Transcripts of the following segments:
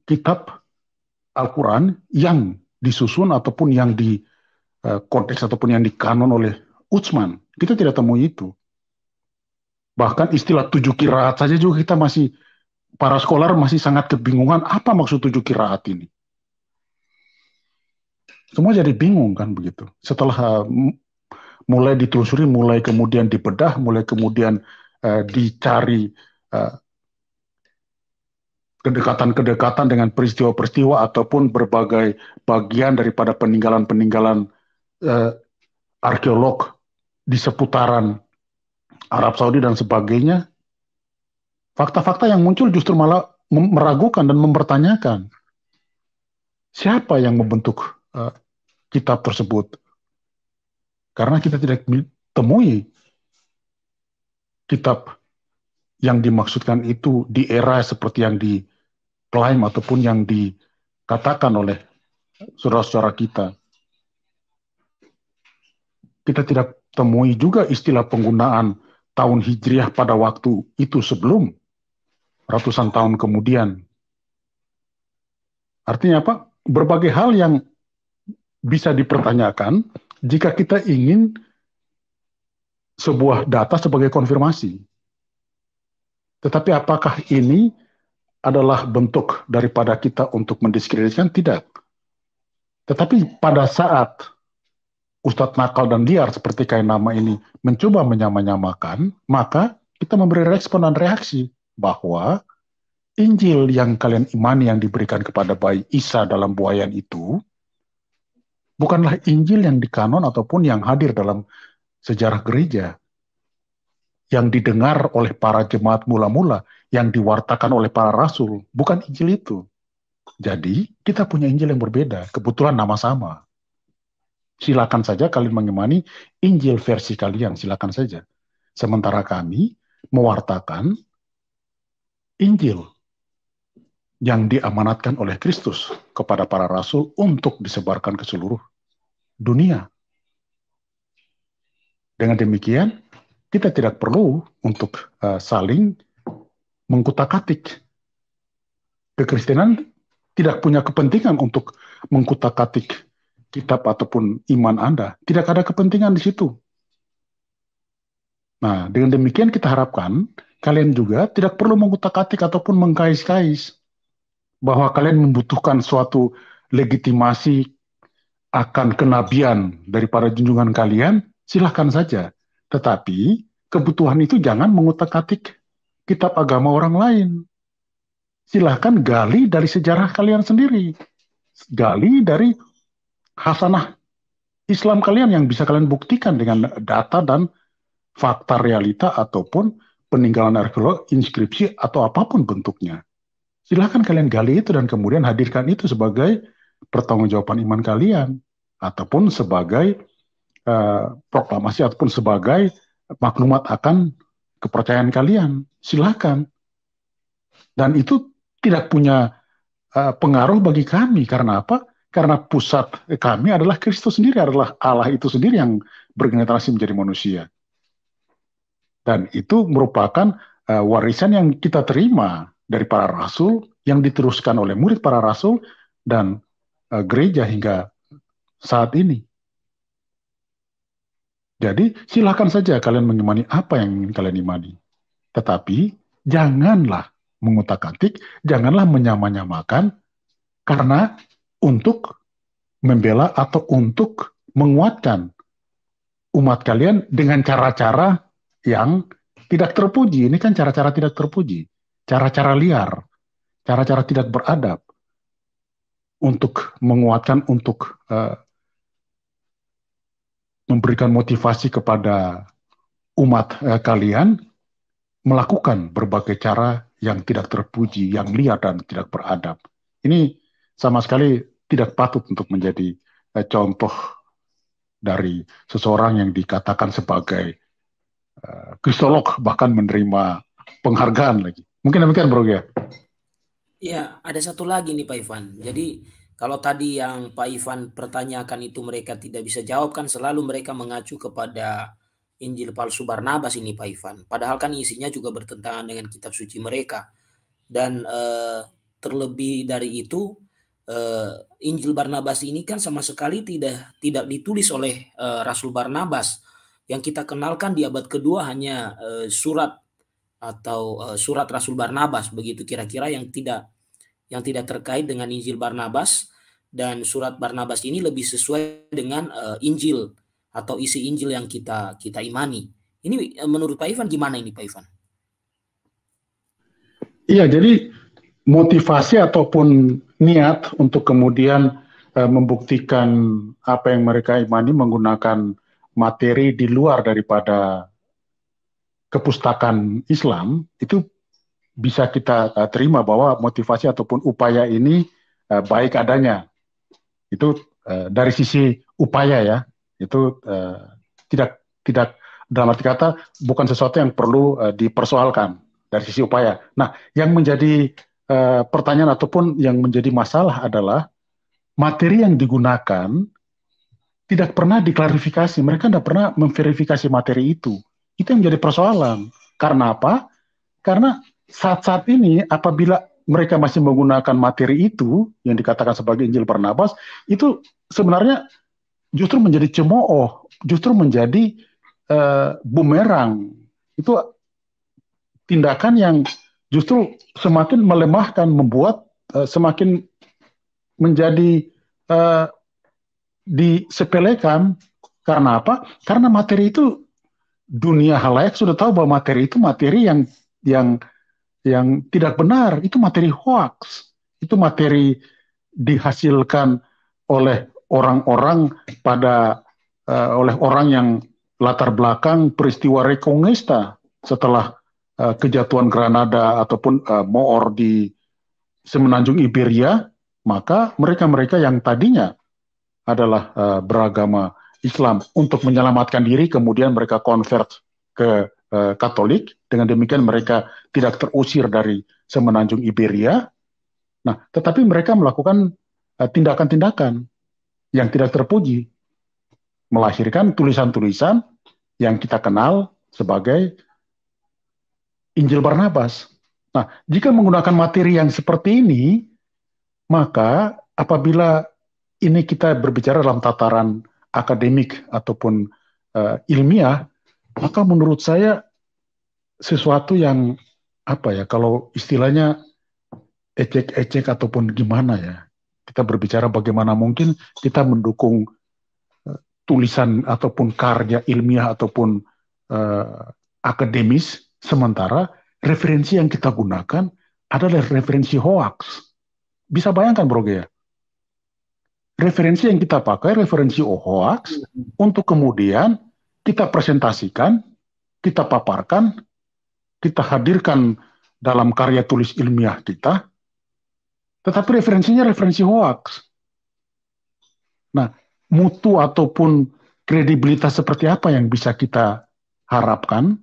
kitab Al-Quran yang disusun ataupun yang di konteks ataupun yang dikanon oleh Utsman. Kita tidak temui itu. Bahkan istilah 7 qiraat saja juga kita masih, para scholar masih sangat kebingungan apa maksud 7 qiraat ini. Semua jadi bingung kan begitu. Setelah mulai ditelusuri, mulai kemudian dibedah, mulai kemudian dicari uh, kedekatan-kedekatan dengan peristiwa-peristiwa ataupun berbagai bagian daripada peninggalan-peninggalan uh, arkeolog di seputaran Arab Saudi dan sebagainya, fakta-fakta yang muncul justru malah meragukan dan mempertanyakan siapa yang membentuk kitab tersebut. Karena kita tidak temui kitab yang dimaksudkan itu di era seperti yang diklaim ataupun yang dikatakan oleh saudara-saudara kita. Kita tidak temui juga istilah penggunaan tahun Hijriah pada waktu itu sebelum, ratusan tahun kemudian. Artinya apa? Berbagai hal yang bisa dipertanyakan jika kita ingin sebuah data sebagai konfirmasi. Tetapi apakah ini adalah bentuk daripada kita untuk mendiskreditkan? Tidak. Tetapi pada saat Ustadz nakal dan liar seperti kayak nama ini mencoba menyamakan, maka kita memberi respon dan reaksi bahwa Injil yang kalian imani yang diberikan kepada bayi Isa dalam buayan itu bukanlah Injil yang dikanon ataupun yang hadir dalam sejarah gereja, yang didengar oleh para jemaat mula-mula, yang diwartakan oleh para rasul, bukan Injil itu. Jadi kita punya Injil yang berbeda, kebetulan nama sama. Silakan saja kalian mengimani Injil versi kalian, silakan saja. Sementara kami mewartakan Injil yang diamanatkan oleh Kristus kepada para rasul untuk disebarkan ke seluruh dunia. Dengan demikian, kita tidak perlu untuk saling mengkutak-atik. Kekristenan tidak punya kepentingan untuk mengkutak-atik kitab ataupun iman Anda. Tidak ada kepentingan di situ. Nah, dengan demikian kita harapkan kalian juga tidak perlu mengutak-atik ataupun mengkais-kais bahwa kalian membutuhkan suatu legitimasi akan kenabian daripada junjungan kalian, silahkan saja. Tetapi kebutuhan itu jangan mengutak-atik kitab agama orang lain. Silahkan gali dari sejarah kalian sendiri. Gali dari hasanah Islam kalian yang bisa kalian buktikan dengan data dan fakta realita ataupun peninggalan arkeolog, inskripsi, atau apapun bentuknya. Silahkan kalian gali itu dan kemudian hadirkan itu sebagai pertanggungjawaban iman kalian ataupun sebagai proklamasi ataupun sebagai maklumat akan kepercayaan kalian. Silahkan. Dan itu tidak punya pengaruh bagi kami. Karena apa? Karena pusat kami adalah Kristus sendiri, adalah Allah itu sendiri yang bergenerasi menjadi manusia. Dan itu merupakan warisan yang kita terima dari para rasul, yang diteruskan oleh murid para rasul, dan gereja hingga saat ini. Jadi silakan saja kalian mengimani apa yang ingin kalian imani. Tetapi janganlah mengutak-atik, janganlah menyamakan karena untuk membela atau untuk menguatkan umat kalian dengan cara-cara yang tidak terpuji. Ini kan cara-cara tidak terpuji, cara-cara liar, cara-cara tidak beradab untuk menguatkan, untuk memberikan motivasi kepada umat kalian melakukan berbagai cara yang tidak terpuji, yang liar dan tidak beradab. Ini sama sekali tidak patut untuk menjadi contoh dari seseorang yang dikatakan sebagai kristolog, bahkan menerima penghargaan lagi. Mungkin demikian, Bro ya. Ya, ada satu lagi nih Pak Ivan. Jadi kalau tadi yang Pak Ivan pertanyakan itu mereka tidak bisa jawab, kan selalu mereka mengacu kepada Injil palsu Barnabas ini Pak Ivan. Padahal kan isinya juga bertentangan dengan kitab suci mereka. Dan terlebih dari itu Injil Barnabas ini kan sama sekali tidak ditulis oleh Rasul Barnabas. Yang kita kenalkan di abad kedua hanya surat atau surat Rasul Barnabas, begitu kira-kira, yang tidak terkait dengan Injil Barnabas. Dan surat Barnabas ini lebih sesuai dengan Injil atau isi Injil yang kita imani. Ini menurut Pak Ivan gimana ini, Pak Ivan? Iya, jadi motivasi ataupun niat untuk kemudian membuktikan apa yang mereka imani menggunakan materi di luar daripada kepustakaan Islam, itu bisa kita terima bahwa motivasi ataupun upaya ini baik adanya. Itu dari sisi upaya ya, itu tidak dalam arti kata bukan sesuatu yang perlu dipersoalkan dari sisi upaya. Nah, yang menjadi pertanyaan ataupun yang menjadi masalah adalah materi yang digunakan tidak pernah diklarifikasi. Mereka tidak pernah memverifikasi materi itu. Itu yang menjadi persoalan. Karena apa? Karena saat-saat ini apabila mereka masih menggunakan materi itu yang dikatakan sebagai Injil Barnabas, itu sebenarnya justru menjadi cemooh, justru menjadi bumerang. Itu tindakan yang justru semakin melemahkan, membuat semakin menjadi disepelekan. Karena apa? Karena materi itu dunia halayak sudah tahu bahwa materi itu materi yang tidak benar, itu materi hoax, itu materi dihasilkan oleh orang-orang oleh orang yang latar belakang peristiwa Reconquista setelah kejatuhan Granada ataupun Moor di semenanjung Iberia, maka mereka-mereka yang tadinya adalah beragama Islam untuk menyelamatkan diri, kemudian mereka convert ke Katolik. Dengan demikian mereka tidak terusir dari semenanjung Iberia. Nah, tetapi mereka melakukan tindakan-tindakan yang tidak terpuji, melahirkan tulisan-tulisan yang kita kenal sebagai Injil Barnabas. Nah, jika menggunakan materi yang seperti ini, maka apabila ini kita berbicara dalam tataran akademik ataupun ilmiah, maka menurut saya sesuatu yang apa ya, kalau istilahnya ecek-ecek ataupun gimana ya, kita berbicara bagaimana mungkin kita mendukung tulisan ataupun karya ilmiah ataupun akademis, sementara referensi yang kita gunakan adalah referensi hoax. Bisa bayangkan Bro ya, referensi yang kita pakai referensi hoax untuk kemudian kita presentasikan, kita paparkan, kita hadirkan dalam karya tulis ilmiah kita, tetapi referensinya referensi hoax. Nah, mutu ataupun kredibilitas seperti apa yang bisa kita harapkan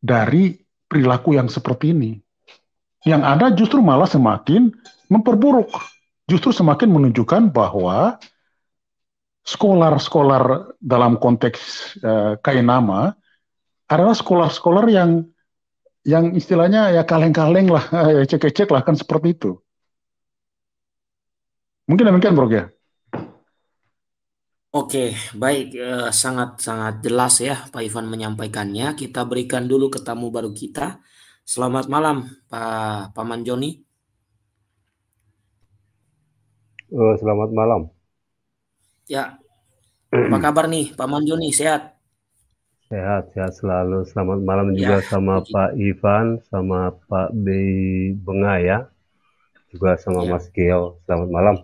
dari perilaku yang seperti ini? Yang ada justru malah semakin memperburuk, justru semakin menunjukkan bahwa skolar-skolar dalam konteks Kainama adalah skolar-skolar yang istilahnya ya kaleng-kaleng lah, cek-cek lah, kan seperti itu. Mungkin demikian Bro ya. Oke, baik, sangat-sangat jelas ya Pak Ivan menyampaikannya. Kita berikan dulu ke tamu baru kita. Selamat malam Pak Paman Joni. Selamat malam. Ya, apa kabar nih Paman Joni, sehat? Sehat selalu. Selamat malam Ya, juga sama puji. Pak Ivan, sama Pak Bey Benga ya, juga sama Ya. Mas Geo. Selamat malam.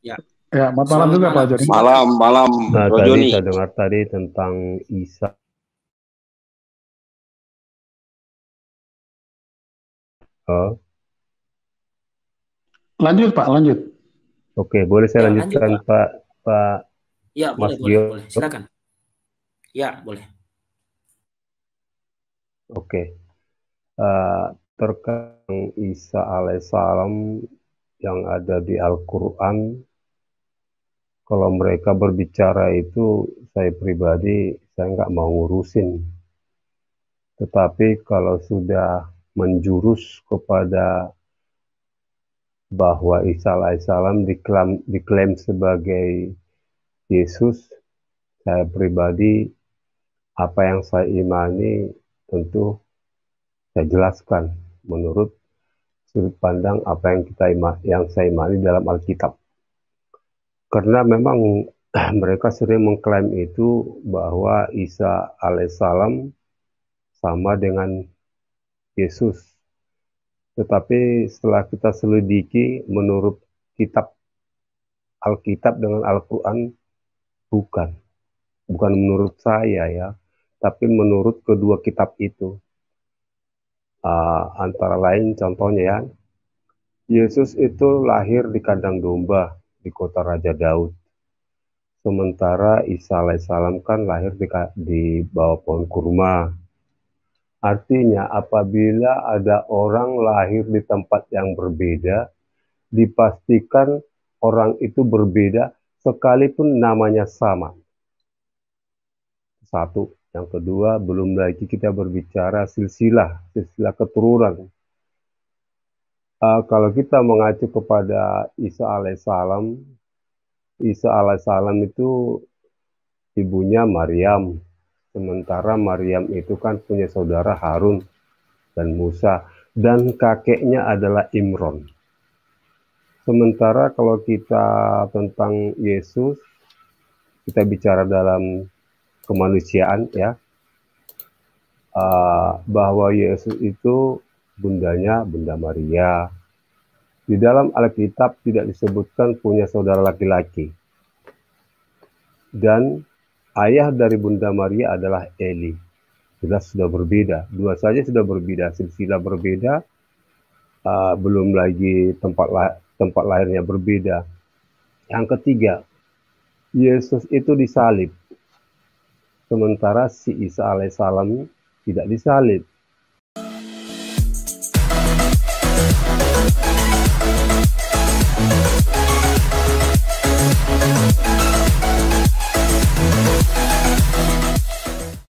Ya, Ya, selamat malam juga Pak Joni. Malam Nah, Bro tadi Joni. saya dengar tadi tentang Isa. Lanjut Pak, lanjut. Oke, boleh saya Ya, lanjut, lanjutkan Pak Ya, Mas boleh, Gio? boleh. Silakan. Ya, boleh. Oke. Terkait Isa alaihissalam yang ada di Al-Quran, kalau mereka berbicara itu, saya pribadi, saya nggak mau ngurusin. Tetapi kalau sudah menjurus kepada bahwa Isa alaihissalam diklaim sebagai Yesus, saya pribadi apa yang saya imani tentu saya jelaskan menurut sudut pandang apa yang saya imani dalam Alkitab. Karena memang mereka sering mengklaim itu bahwa Isa alaihissalam sama dengan Yesus. Tetapi setelah kita selidiki menurut kitab Alkitab dengan Al-Quran, bukan menurut saya ya, tapi menurut kedua kitab itu. Antara lain contohnya ya, Yesus itu lahir di kandang domba di kota Raja Daud. Sementara Isa alaihissalam kan lahir di bawah pohon kurma. Artinya apabila ada orang lahir di tempat yang berbeda, dipastikan orang itu berbeda sekalipun namanya sama. Satu. Yang kedua, belum lagi kita berbicara silsilah keturunan. Kalau kita mengacu kepada Isa alaihissalam itu ibunya Maryam. Sementara Maryam itu kan punya saudara Harun dan Musa. Dan kakeknya adalah Imron. Sementara kalau kita tentang Yesus, kita bicara dalam kemanusiaan ya, bahwa Yesus itu bundanya Bunda Maria. Di dalam Alkitab tidak disebutkan punya saudara laki-laki. Dan ayah dari Bunda Maria adalah Eli. Jelas sudah berbeda. Dua saja sudah berbeda, silsilah berbeda, belum lagi tempat lahirnya berbeda. Yang ketiga, Yesus itu disalib. Sementara si Isa alaihissalam tidak disalib.